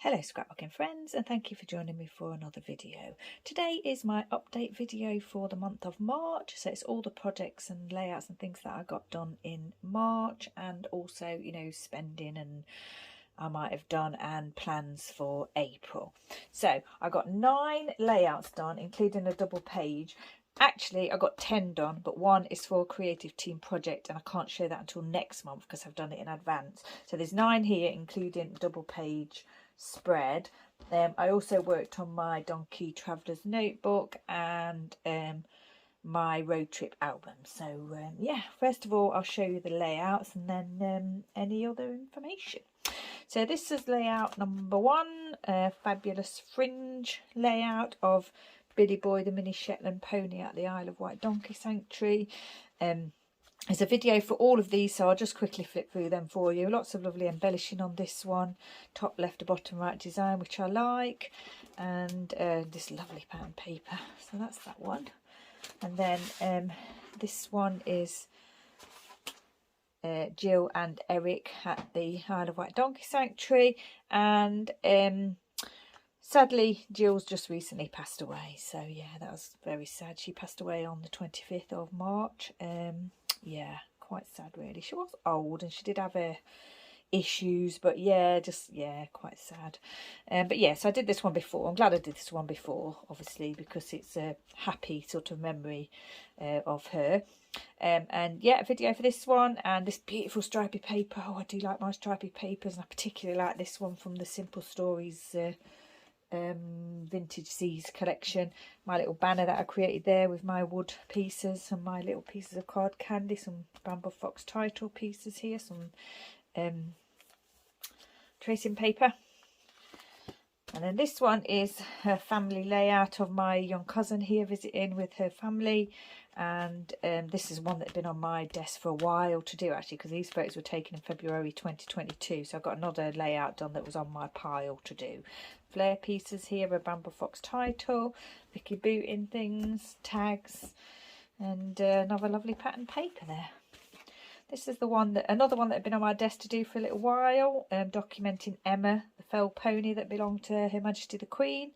Hello scrapbooking friends, and thank you for joining me for another video. Today is my update video for the month of March, so it's all the projects and layouts and things that I got done in March, and also, spending and I might have done and plans for April. So I got 9 layouts done, including a double page. Actually, I got 10 done, but one is for a creative team project, and I can't show that until next month because I've done it in advance. So there's 9 here, including double page spread. I also worked on my Donkey Traveller's Notebook and my road trip album. So yeah, first of all I'll show you the layouts and then any other information. So this is layout number 1, fabulous fringe layout of Billy Boy the mini Shetland pony at the Isle of Wight Donkey Sanctuary. There's a video for all of these, so I'll just quickly flip through them for you. Lots of lovely embellishing on this one. Top left to bottom right design, which I like. And this lovely pattern paper. So that's that one. And then this one is Jill and Eric at the Isle of Wight Donkey Sanctuary. And sadly, Jill's just recently passed away. So yeah, that was very sad. She passed away on the 25th of March. Yeah, quite sad really. She was old and she did have her issues, but yeah, quite sad. But yes, I did this one before. I'm glad I did this one before, obviously, because it's a happy sort of memory of her. And yeah, a video for this one, and this beautiful stripy paper. Oh, I do like my stripy papers, and I particularly like this one from the Simple Stories Vintage Seas collection. My little banner that I created there with my wood pieces and my little pieces of card candy, some Bramble Fox title pieces here, some tracing paper. And then this one is her family layout of my young cousin here visiting with her family. And this is one that had been on my desk for a while to do, actually, because these photos were taken in February 2022. So I've got another layout done that was on my pile to do. Flare pieces here, a Bramble Fox title, Vicky Booting things, tags, and another lovely pattern paper there. This is another one that had been on my desk to do for a little while, documenting Emma, the fell pony that belonged to Her Majesty the Queen.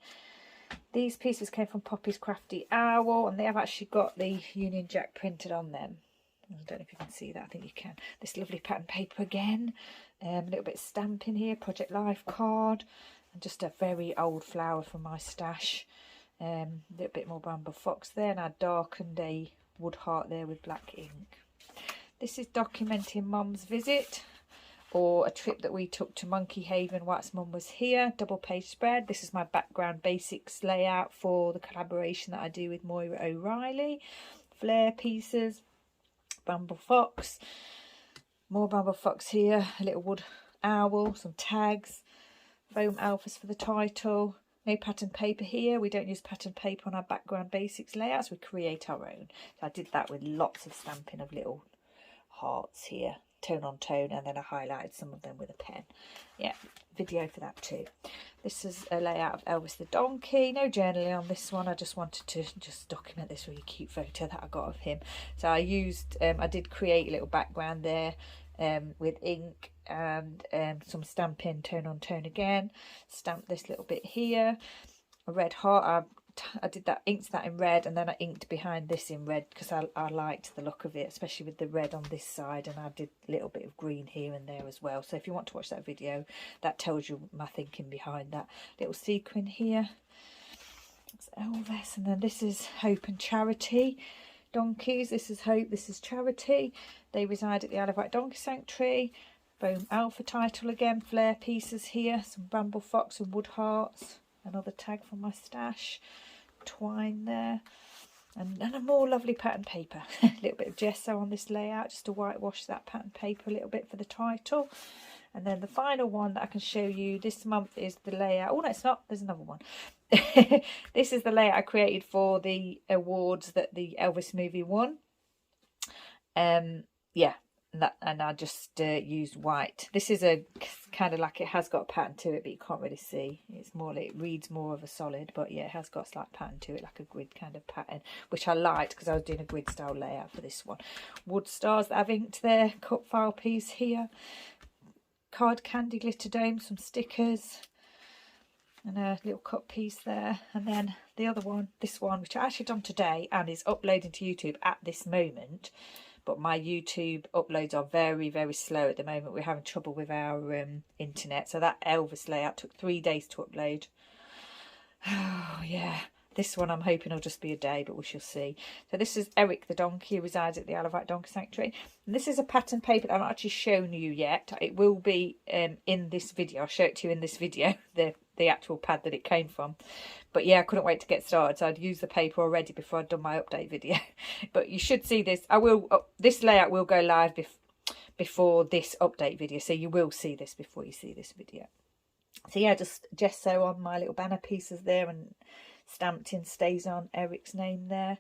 These pieces came from Poppy's Crafty Owl, and they have actually got the Union Jack printed on them. I don't know if you can see that, I think you can. This lovely pattern paper again, a little bit of stamping here, Project Life card, and just a very old flower from my stash. A little bit more Bramble Fox there, and I darkened a wood heart there with black ink. This is documenting Mum's visit, or a trip that we took to Monkey Haven whilst Mum was here. Double page spread. This is my background basics layout for the collaboration that I do with Moira O'Reilly. Flare pieces, Bramble Fox, more Bramble Fox here, a little wood owl, some tags, foam alphas for the title. No pattern paper here. We don't use pattern paper on our background basics layouts. We create our own. So I did that with lots of stamping of little hearts here, tone on tone, and then I highlighted some of them with a pen. Yeah, video for that too. This is a layout of Elvis the Donkey. No journaling on this one. I just wanted to just document this really cute photo that I got of him. So I used, I did create a little background there with ink and some stamping, tone on tone again. Stamped this little bit here. A red heart. I did that, inked that in red, and then I inked behind this in red because I liked the look of it, especially with the red on this side, and I did a little bit of green here and there as well. So if you want to watch that video, that tells you my thinking behind that. Little sequin here. That's Elvis, and then this is Hope and Charity donkeys. This is Hope, this is Charity. They reside at the Isle of Wight Donkey Sanctuary. Foam alpha title again, flare pieces here, some Bramble Fox and wood hearts. Another tag from my stash, twine there, and a more lovely pattern paper. A little bit of gesso on this layout just to whitewash that pattern paper a little bit for the title. And then the final one that I can show you this month is the layout. Oh no, it's not, there's another one. This is the layout I created for the awards that the Elvis movie won. Yeah. And I just used white. This is a kind of like, it has got a pattern to it, but you can't really see. It's more like, it reads more of a solid, but yeah, it has got a slight pattern to it, like a grid kind of pattern, which I liked because I was doing a grid style layout for this one. Wood stars that I've inked there, cut file piece here, card candy glitter dome, some stickers, and a little cut piece there. And then the other one, this one, which I actually done today and is uploading to YouTube at this moment, but my YouTube uploads are very, very slow at the moment. We're having trouble with our internet. So that Elvis layout took 3 days to upload. Oh yeah, this one I'm hoping will just be a day, but we shall see. So this is Eric the donkey who resides at the Alavite Donkey Sanctuary. And this is a pattern paper that I've not actually shown you yet. It will be in this video. I'll show it to you in this video, the actual pad that it came from. But yeah, I couldn't wait to get started, so I'd used the paper already before I'd done my update video. But you should see this. I will. This layout will go live before this update video, so you will see this before you see this video. So yeah, just gesso on my little banner pieces there and stamped in stays on Eric's name there.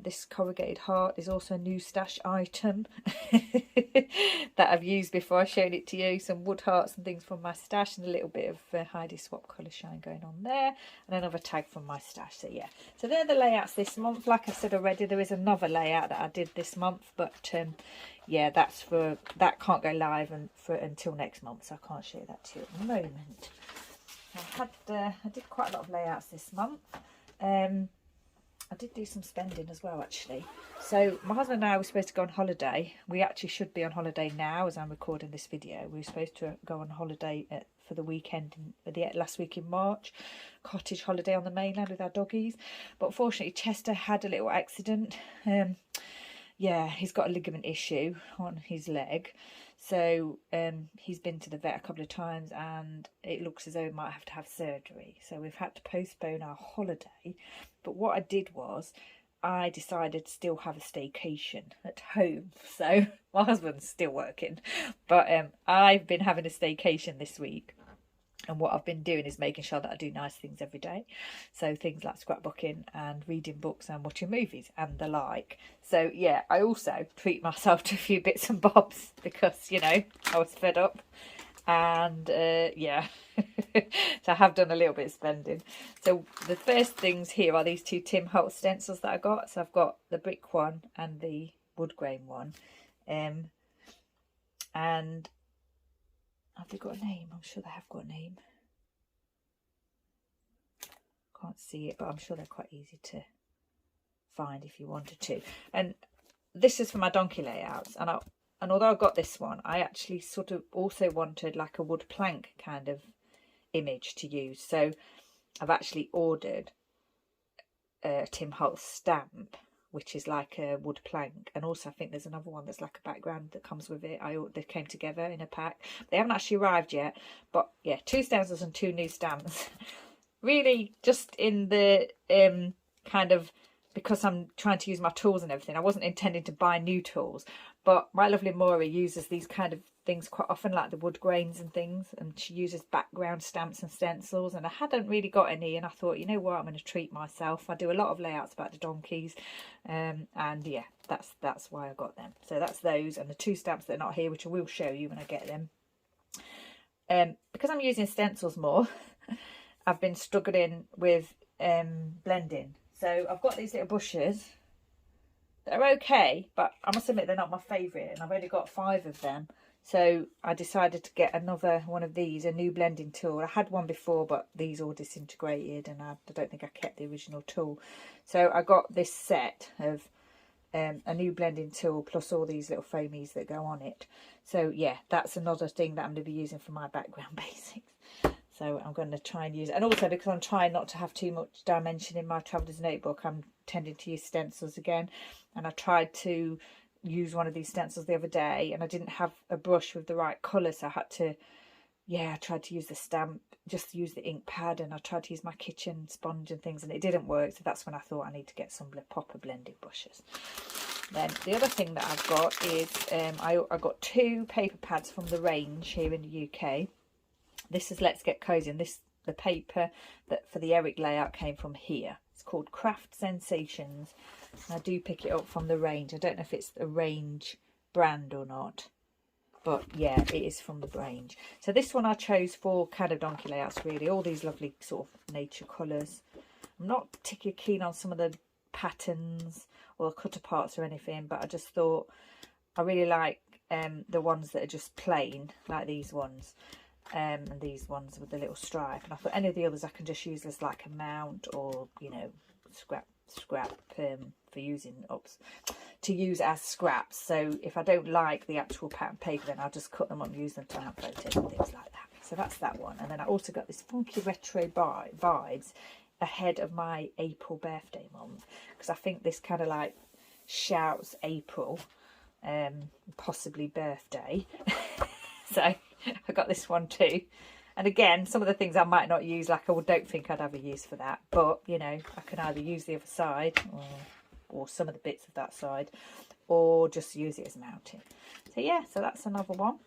This corrugated heart is also a new stash item that I've used before. I've shown it to you. Some wood hearts and things from my stash, and a little bit of Heidi Swap colour shine going on there, and another tag from my stash. So yeah, so they're the layouts this month. Like I said already, there is another layout that I did this month, but yeah, that can't go live until next month, so I can't show that to you at the moment. I did quite a lot of layouts this month. I did do some spending as well, actually. So my husband and I were supposed to go on holiday. We actually should be on holiday now as I'm recording this video. We were supposed to go on holiday for the weekend, last week in March. Cottage holiday on the mainland with our doggies. But unfortunately, Chester had a little accident. Yeah, he's got a ligament issue on his leg. So he's been to the vet a couple of times and it looks as though he might have to have surgery. So we've had to postpone our holiday. But what I did was I decided to still have a staycation at home. So my husband's still working. But I've been having a staycation this week. And what I've been doing is making sure that I do nice things every day. So things like scrapbooking and reading books and watching movies and the like. So yeah, I also treat myself to a few bits and bobs because, you know, I was fed up. And yeah, so I have done a little bit of spending. So the first things here are these two Tim Holtz stencils that I got. So I've got the brick one and the wood grain one. And have they got a name? I'm sure they have got a name. Can't see it, but I'm sure they're quite easy to find if you wanted to. And this is for my donkey layouts. And although I got this one, I actually sort of also wanted like a wood plank kind of image to use. So I've actually ordered a Tim Holtz stamp, which is like a wood plank, and also I think there's another one that's like a background that comes with it. They came together in a pack. They haven't actually arrived yet, but yeah, 2 stencils and 2 new stamps. Really just in the kind of, because I'm trying to use my tools and everything, I wasn't intending to buy new tools, but my lovely Maura uses these kind of things quite often, like the wood grains and things, and she uses background stamps and stencils, and I hadn't really got any, and I thought, you know what, I'm going to treat myself. I do a lot of layouts about the donkeys, and yeah, that's why I got them. So that's those, and the 2 stamps that are not here, which I will show you when I get them. Because I'm using stencils more, I've been struggling with blending. So I've got these little brushes. They're okay, but I must admit they're not my favourite, and I've only got 5 of them. So I decided to get another one of these, a new blending tool. I had one before, but these all disintegrated, and I don't think I kept the original tool. So I got this set of a new blending tool plus all these little foamies that go on it. So yeah, that's another thing that I'm going to be using for my background basics. So I'm going to try and use it. And also because I'm trying not to have too much dimension in my traveller's notebook, I'm tending to use stencils again. And I tried to use one of these stencils the other day, and I didn't have a brush with the right colour, so I had to, yeah, I tried to use the stamp, just use the ink pad, and I tried to use my kitchen sponge and things, and it didn't work. So that's when I thought I need to get some proper blending brushes. Then the other thing that I've got is I got 2 paper pads from the range here in the UK. This is Let's Get Cozy, and the paper that for the Eric layout came from here. It's called Craft Sensations. I do pick it up from the range. I don't know if it's a range brand or not, but yeah, it is from the range. So this one I chose for kind of donkey layouts, really. All these lovely sort of nature colours. I'm not particularly keen on some of the patterns or cutter parts or anything, but I just thought I really like the ones that are just plain, like these ones. And these ones with the little stripe, and I thought any of the others I can just use as like a mount, or you know, scrap for using to use as scraps. So if I don't like the actual pattern paper, then I'll just cut them up and use them to have photos and things like that. So that's that one. And then I also got this funky retro vibes ahead of my April birthday month, because I think this kind of like shouts April, possibly birthday. So I got this one too. And again, some of the things I might not use, like I don't think I'd have a use for that. But, you know, I can either use the other side, or some of the bits of that side, or just use it as mounting. So yeah, so that's another one.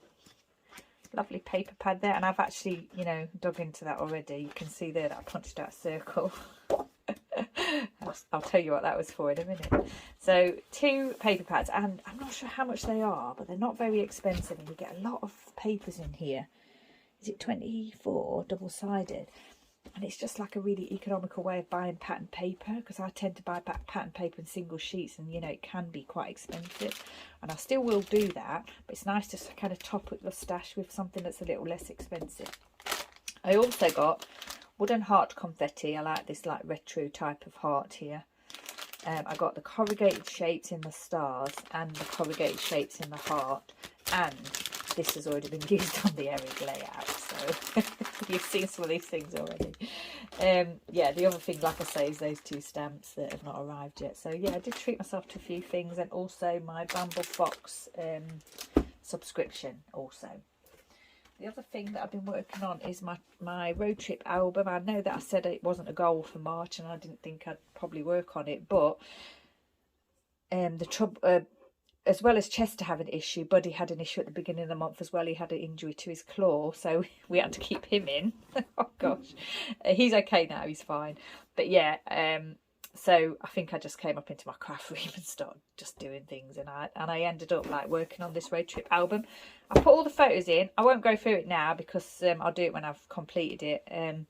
Lovely paper pad there. And I've actually, you know, dug into that already. You can see there that I punched out a circle. I'll tell you what that was for in a minute. So 2 paper pads, and I'm not sure how much they are, but they're not very expensive, and you get a lot of papers in here. Is it 24 double-sided? And it's just like a really economical way of buying pattern paper, because I tend to buy pattern paper in single sheets, and you know, it can be quite expensive, and I still will do that, but it's nice to kind of top up your stash with something that's a little less expensive. I also got wooden heart confetti. I like this like retro type of heart here. I got the corrugated shapes in the stars and the corrugated shapes in the heart, and this has already been used on the Eric layout, so you've seen some of these things already. Yeah, the other thing, like I say, is those 2 stamps that have not arrived yet. So yeah, I did treat myself to a few things, and also my Bramble Fox subscription also. The other thing that I've been working on is my road trip album. I know that I said it wasn't a goal for March, and I didn't think I'd probably work on it, but the trouble, as well as Chester having an issue, Buddy had an issue at the beginning of the month as well. He had an injury to his claw, so we had to keep him in. Oh gosh, he's okay now, he's fine. But yeah, so I think I just came up into my craft room and started just doing things, and I ended up like working on this road trip album. I put all the photos in. I won't go through it now, because I'll do it when I've completed it.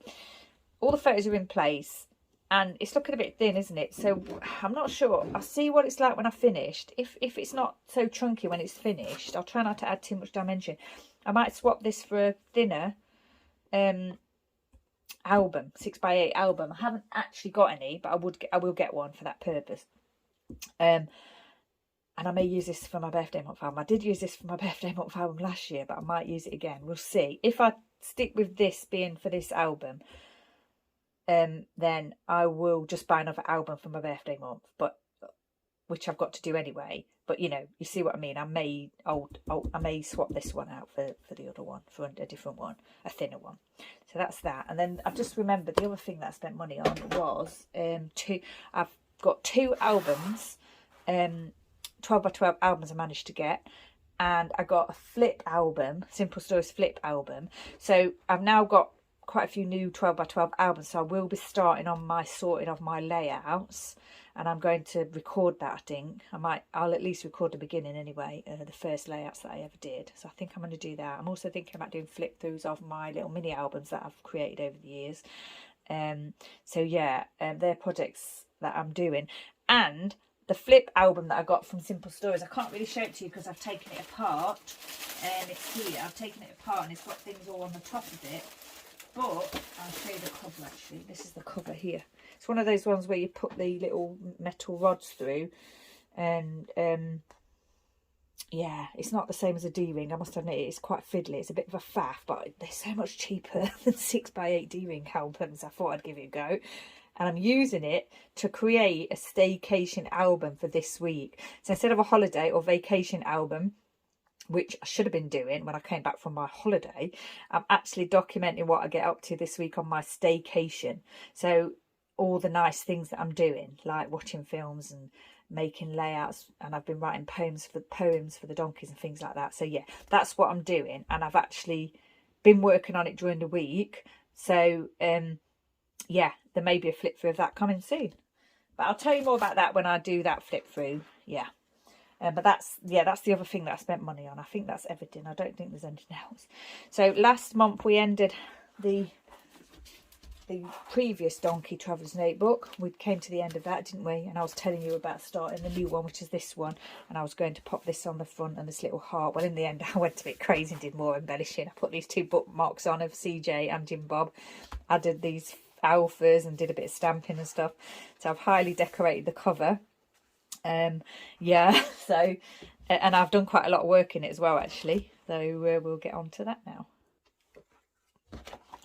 All the photos are in place, and it's looking a bit thin, isn't it? So I'm not sure. I'll see what it's like when I've finished. If it's not so chunky when it's finished, I'll try not to add too much dimension. I might swap this for a thinner album, 6x8 album. I haven't actually got any, but I will get one for that purpose. And I may use this for my birthday month album. I did use this for my birthday month album last year, but I might use it again. We'll see. If I stick with this being for this album, then I will just buy another album for my birthday month, but which I've got to do anyway. But you know, you see what I mean. I may swap this one out for the other one, for a different one, a thinner one. So that's that. And then I've just remembered the other thing that I spent money on was I've got 2 albums, 12x12 albums I managed to get, and I got a flip album, Simple Stories flip album. So I've now got quite a few new 12x12 albums, so I will be starting on my sorting of my layouts, and I'm going to record that. I think I'll at least record the beginning anyway, the first layouts that I ever did. So I think I'm going to do that. I'm also thinking about doing flip throughs of my little mini albums that I've created over the years. So yeah, they're projects that I'm doing. And the flip album that I got from Simple Stories, I can't really show it to you because I've taken it apart. It's here. I've taken it apart, and it's got things all on the top of it. But I'll show you the cover actually. This is the cover here. It's one of those ones where you put the little metal rods through, and yeah, it's not the same as a D-ring. I must admit, it's quite fiddly. It's a bit of a faff, but they're so much cheaper than 6x8 D-ring albums. I thought I'd give it a go. And I'm using it to create a staycation album for this week. So instead of a holiday or vacation album, which I should have been doing when I came back from my holiday, I'm actually documenting what I get up to this week on my staycation. So all the nice things that I'm doing, like watching films and making layouts, and I've been writing poems for the donkeys and things like that. So yeah, that's what I'm doing, and I've actually been working on it during the week. So yeah, there may be a flip through of that coming soon, but I'll tell you more about that when I do that flip through. Yeah. But that's the other thing that I spent money on. I think that's everything. I don't think there's anything else. So last month we ended the the previous donkey traveller's notebook. We came to the end of that, didn't we? And I was telling you about starting the new one, which is this one, and I was going to pop this on the front and this little heart. Well, in the end I went a bit crazy and did more embellishing. I put these 2 bookmarks on of CJ and Jim Bob, added these alphas and did a bit of stamping and stuff. So I've highly decorated the cover. Yeah, so and I've done quite a lot of work in it as well, actually, so we'll get on to that now.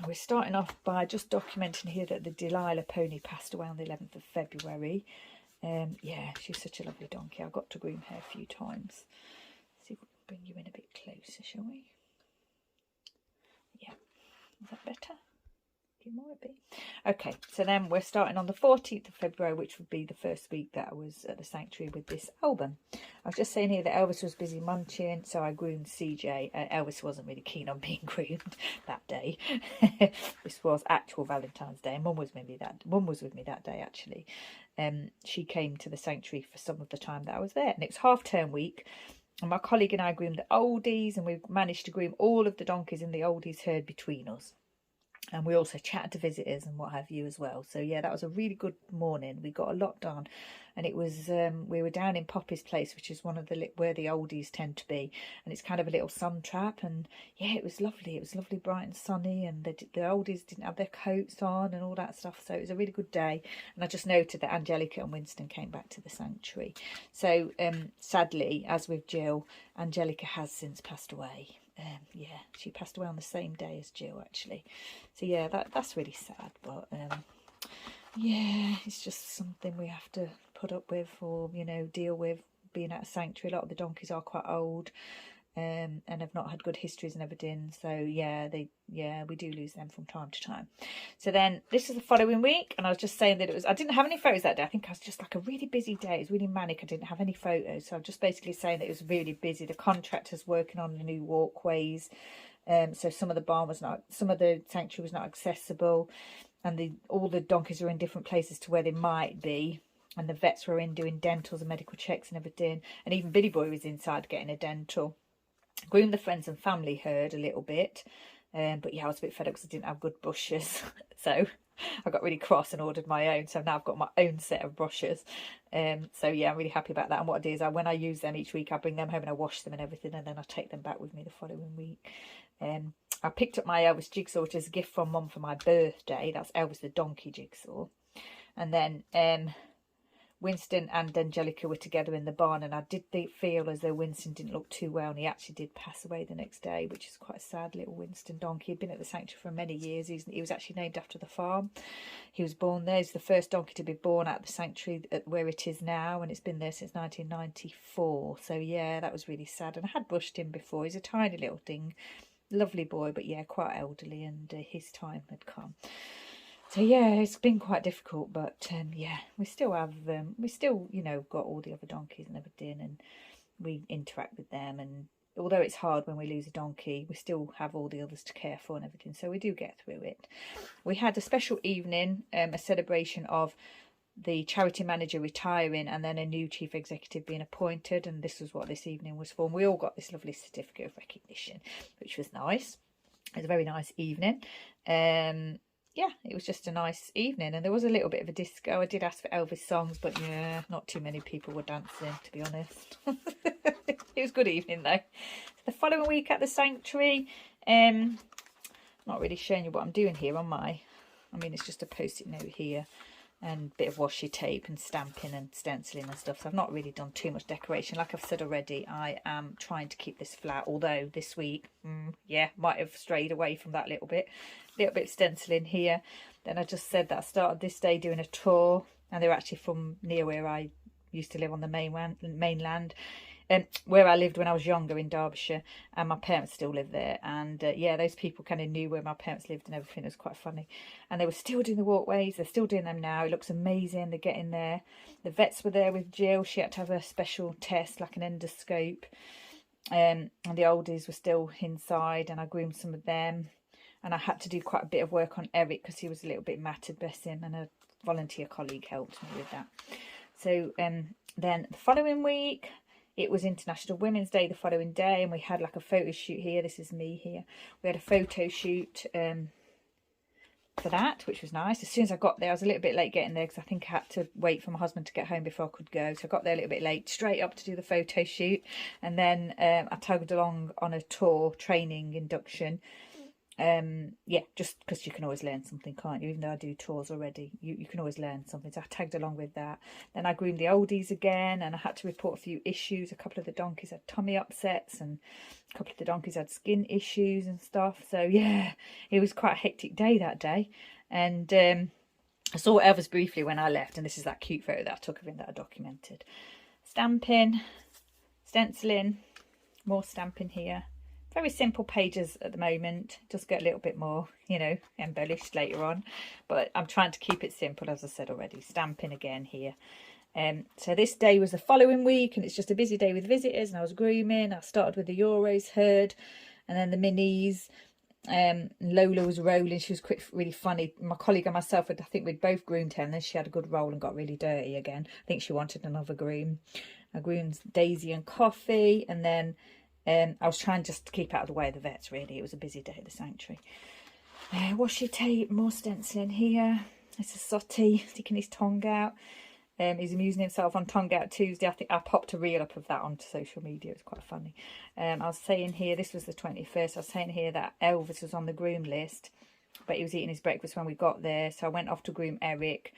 We're starting off by just documenting here that the Delilah pony passed away on the 11th of February. Yeah, she's such a lovely donkey. I got to groom her a few times. See if we can bring you in a bit closer, shall we? Yeah, is that better? It might be. Okay, so then we're starting on the 14th of February, which would be the first week that I was at the sanctuary with this album. I was just saying here that Elvis was busy munching, so I groomed CJ. Elvis wasn't really keen on being groomed that day. This was actual Valentine's Day, and Mum was with me that day, actually. She came to the sanctuary for some of the time that I was there, and it was half-term week. And my colleague and I groomed the oldies, and we managed to groom all of the donkeys in the oldies herd between us. And we also chatted to visitors and what have you as well. So yeah, that was a really good morning. We got a lot done, and it was we were down in Poppy's place, which is one of the where the oldies tend to be, and it's kind of a little sun trap. And yeah, it was lovely. It was lovely, bright and sunny, and the oldies didn't have their coats on and all that stuff. So it was a really good day. And I just noted that Angelica and Winston came back to the sanctuary. So sadly, as with Jill, Angelica has since passed away. Yeah, she passed away on the same day as Jill, actually. So yeah, that's really sad, but yeah, it's just something we have to put up with, or you know, deal with being at a sanctuary. A lot of the donkeys are quite old, and have not had good histories and everything. So yeah, we do lose them from time to time. So then this is the following week, and I was just saying that I didn't have any photos that day. I think I was just like a really busy day. It was really manic. I didn't have any photos, so I'm just basically saying that it was really busy. The contractor's working on the new walkways, so some of the sanctuary was not accessible, and all the donkeys are in different places to where they might be. And the vets were in doing dentals and medical checks and everything, and even Billy Boy was inside getting a dental. Groomed the friends and family herd a little bit, but yeah, I was a bit fed up because I didn't have good brushes. So I got really cross and ordered my own. So now I've got my own set of brushes. So yeah, I'm really happy about that. And what I do is when I use them each week, I bring them home and I wash them and everything, and then I take them back with me the following week. I picked up my Elvis jigsaw, which is a gift from Mum for my birthday. That's Elvis the donkey jigsaw. And then Winston and Angelica were together in the barn, and I did feel as though Winston didn't look too well, and he actually did pass away the next day, which is quite a sad. Little Winston donkey. He'd been at the sanctuary for many years. He was actually named after the farm. He was born there. He's the first donkey to be born at the sanctuary where it is now, and it's been there since 1994. So yeah, that was really sad, and I had brushed him before. He's a tiny little thing, lovely boy, but yeah, quite elderly, and his time had come. So yeah, it's been quite difficult, but yeah, we still you know, got all the other donkeys and everything, and we interact with them. And although it's hard when we lose a donkey, we still have all the others to care for and everything, so we do get through it. We had a special evening, a celebration of the charity manager retiring, and then a new chief executive being appointed, and this was what this evening was for. And we all got this lovely certificate of recognition, which was nice. It was a very nice evening. Yeah, it was just a nice evening, and there was a little bit of a disco. I did ask for Elvis songs, but yeah, not too many people were dancing, to be honest. It was a good evening though. The following week at the sanctuary, not really showing you what I'm doing here on my, I mean, it's just a post-it note here, and a bit of washi tape and stamping and stenciling and stuff. So I've not really done too much decoration. Like I've said already, I am trying to keep this flat, although this week, yeah, might have strayed away from that little bit of stenciling here. Then I just said that I started this day doing a tour, and they're actually from near where I used to live on the mainland, where I lived when I was younger in Derbyshire, and my parents still live there. And yeah, those people kind of knew where my parents lived and everything. It was quite funny. And they were still doing the walkways. They're still doing them now. It looks amazing. They're getting there. The vets were there with Jill. She had to have a special test, like an endoscope. And the oldies were still inside, and I groomed some of them. And I had to do quite a bit of work on Eric because he was a little bit matted, bless him, and a volunteer colleague helped me with that. So then the following week, it was International Women's Day the following day, and we had like a photo shoot here. This is me here. We had a photo shoot for that, which was nice. As soon as I got there, I was a little bit late getting there because I think I had to wait for my husband to get home before I could go. So I got there a little bit late, straight up to do the photo shoot. And then I tagged along on a tour, training, induction. Yeah, just because you can always learn something, can't you? Even though I do tours already, you can always learn something. So I tagged along with that. Then I groomed the oldies again, and I had to report a few issues. A couple of the donkeys had tummy upsets, and a couple of the donkeys had skin issues and stuff. So yeah, it was quite a hectic day that day. And I saw Elvis briefly when I left, and this is that cute photo that I took of him that I documented. Stamping, stenciling, more stamping here. Very simple pages at the moment. Just get a little bit more, you know, embellished later on. But I'm trying to keep it simple, as I said already. Stamping again here. So this day was the following week, and it's just a busy day with visitors. And I was grooming. I started with the Euros herd, and then the minis. Lola was rolling. She was really funny. My colleague and myself, I think we'd both groomed her, and then she had a good roll and got really dirty again. I think she wanted another groom. I groomed Daisy and Coffee, and then I was trying just to keep out of the way of the vets, really. It was a busy day at the sanctuary. Washi tape, more stenciling here. This is Sotty sticking his tongue out. He's amusing himself on Tongue Out Tuesday. I think I popped a reel up of that onto social media. It was quite funny. I was saying here, this was the 21st. I was saying here that Elvis was on the groom list, but he was eating his breakfast when we got there. So I went off to groom Eric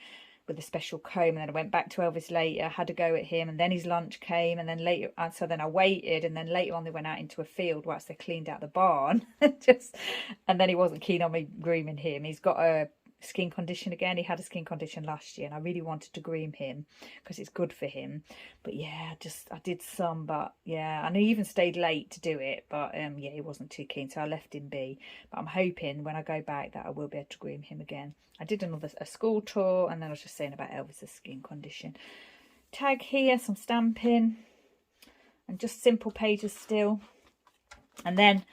with a special comb, and then I went back to Elvis later, had a go at him, and then his lunch came, and then later, so then I waited, and then later on they went out into a field whilst they cleaned out the barn. And then he wasn't keen on me grooming him. He's got a skin condition again. He had a skin condition last year, and I really wanted to groom him because it's good for him. But yeah, I did some, but yeah, and he even stayed late to do it, but yeah, he wasn't too keen, so I left him be. But I'm hoping when I go back that I will be able to groom him again. I did a school tour, and then I was just saying about Elvis's skin condition. Tag here, some stamping, and just simple pages still. And then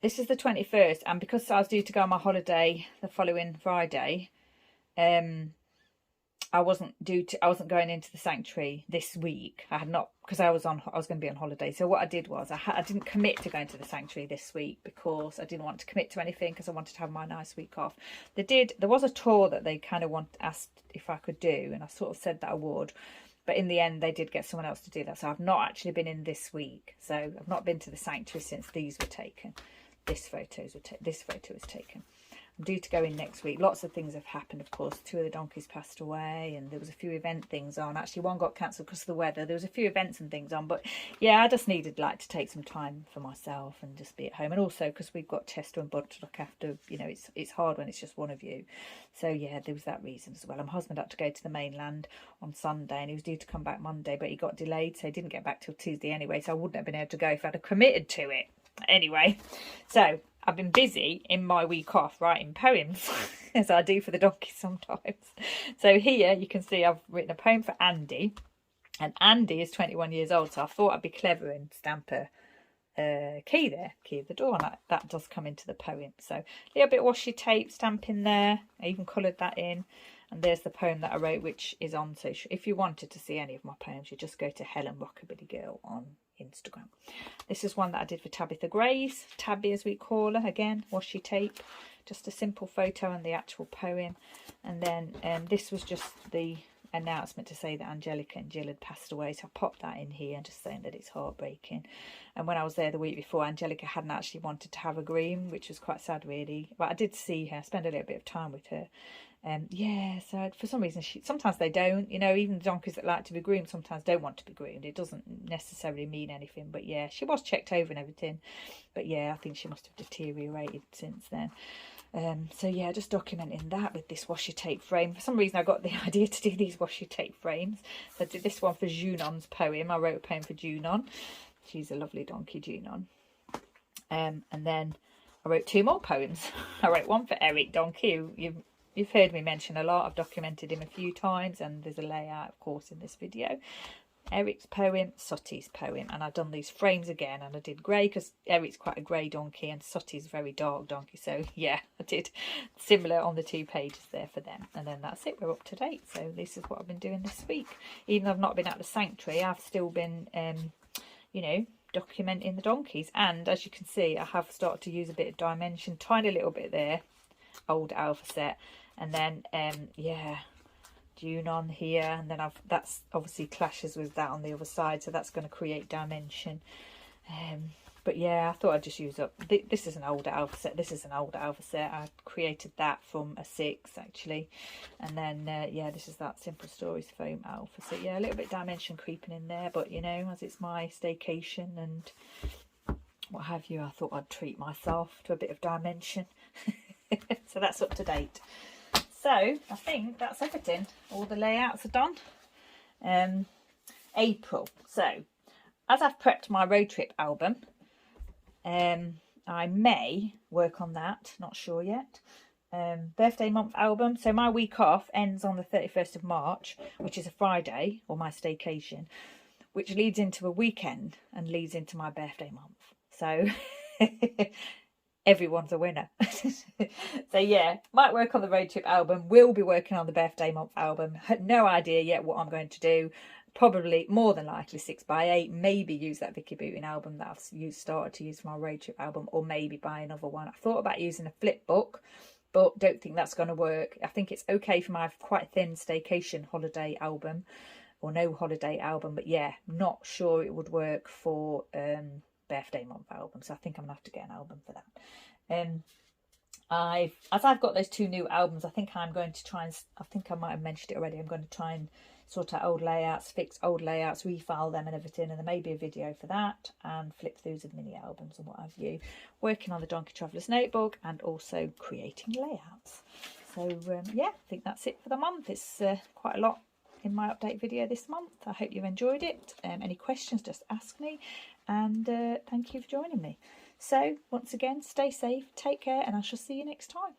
this is the 21st, and because I was due to go on my holiday the following Friday, I wasn't going into the sanctuary this week. I had not, because I was going to be on holiday. So what I did was I didn't commit to going to the sanctuary this week because I didn't want to commit to anything, because I wanted to have my nice week off. There was a tour that they kind of asked if I could do, and I sort of said that I would. But in the end, they did get someone else to do that. So I've not actually been in this week. So I've not been to the sanctuary since these were taken. This photo was taken. I'm due to go in next week. Lots of things have happened, of course. 2 of the donkeys passed away, and there was a few event things on. Actually, one got cancelled because of the weather. There was a few events and things on, but yeah, I just needed to take some time for myself and just be at home. And also because we've got Chester and Bud to look after. You know, it's hard when it's just one of you. So yeah, there was that reason as well. And my husband had to go to the mainland on Sunday, and he was due to come back Monday, but he got delayed, so he didn't get back till Tuesday anyway. So I wouldn't have been able to go if I'd have committed to it. Anyway, so I've been busy in my week off writing poems, as I do for the donkeys sometimes. So here you can see I've written a poem for Andy, and Andy is 21 years old, so I thought I'd be clever and stamp a key there, key of the door, and that does come into the poem. So a little bit of washi tape stamp in there. I even coloured that in. And there's the poem that I wrote, which is on social. If you wanted to see any of my poems, you just go to Helen Rockabilly Girl on Instagram. This is one that I did for Tabitha Grace, Tabby as we call her. Again, washi tape, just a simple photo and the actual poem. And then this was just the announcement to say that Angelica and Jill had passed away, so I popped that in here, just saying that it's heartbreaking. And when I was there the week before, Angelica hadn't actually wanted to have a groom, which was quite sad really, but I did see her, spend a little bit of time with her. Yeah, so for some reason sometimes they don't, you know, even the donkeys that like to be groomed sometimes don't want to be groomed. It doesn't necessarily mean anything, but yeah, she was checked over and everything, but yeah, I think she must have deteriorated since then. So yeah, just documenting that with this washi tape frame. For some reason I got the idea to do these washi tape frames. So I did this one for Junon's poem. I wrote a poem for Junon. She's a lovely donkey, Junon. And then I wrote 2 more poems. I wrote one for Eric Donkey, who you've heard me mention a lot. I've documented him a few times, and there's a layout, of course, in this video. Eric's poem, Sotty's poem, and I've done these frames again, and I did grey because Eric's quite a grey donkey and Sotty's a very dark donkey, so yeah, I did similar on the 2 pages there for them. And then that's it, we're up to date. So this is what I've been doing this week. Even though I've not been at the sanctuary, I've still been you know, documenting the donkeys. And as you can see, I have started to use a bit of dimension, tiny little bit there, old alpha set. And then yeah, June on here, and then that's obviously clashes with that on the other side, so that's going to create dimension. But yeah, I thought I'd just use up this is an older alpha set. This is an older alpha set. I created that from a 6 actually, and then yeah, this is that Simple Stories foam alpha. So yeah, a little bit dimension creeping in there, but you know, as it's my staycation and what have you, I thought I'd treat myself to a bit of dimension. So that's up to date. So I think that's everything. All the layouts are done. April. So as I've prepped my road trip album, I may work on that, not sure yet. Birthday month album. So my week off ends on the 31st of March, which is a Friday, or my staycation, which leads into a weekend and leads into my birthday month. So everyone's a winner. So yeah, might work on the road trip album, will be working on the birthday month album. Had no idea yet what I'm going to do. Probably more than likely 6x8, maybe use that Vicky Booting album that I've started to use for my road trip album, or maybe buy another one. I thought about using a flip book, but don't think that's going to work. I think it's okay for my quite thin staycation holiday album, or no holiday album, but yeah, not sure it would work for birthday month album, so I think I'm gonna have to get an album for that. As I've got those 2 new albums, I think I'm going to try and, I think I might have mentioned it already, I'm going to try and sort out old layouts, fix old layouts, refile them and everything, and there may be a video for that, and flip throughs of mini albums and what have you. Working on the Donkey Traveller's Notebook and also creating layouts. So yeah, I think that's it for the month. It's quite a lot in my update video this month. I hope you've enjoyed it. Any questions, just ask me, and thank you for joining me. So once again, stay safe, take care, and I shall see you next time.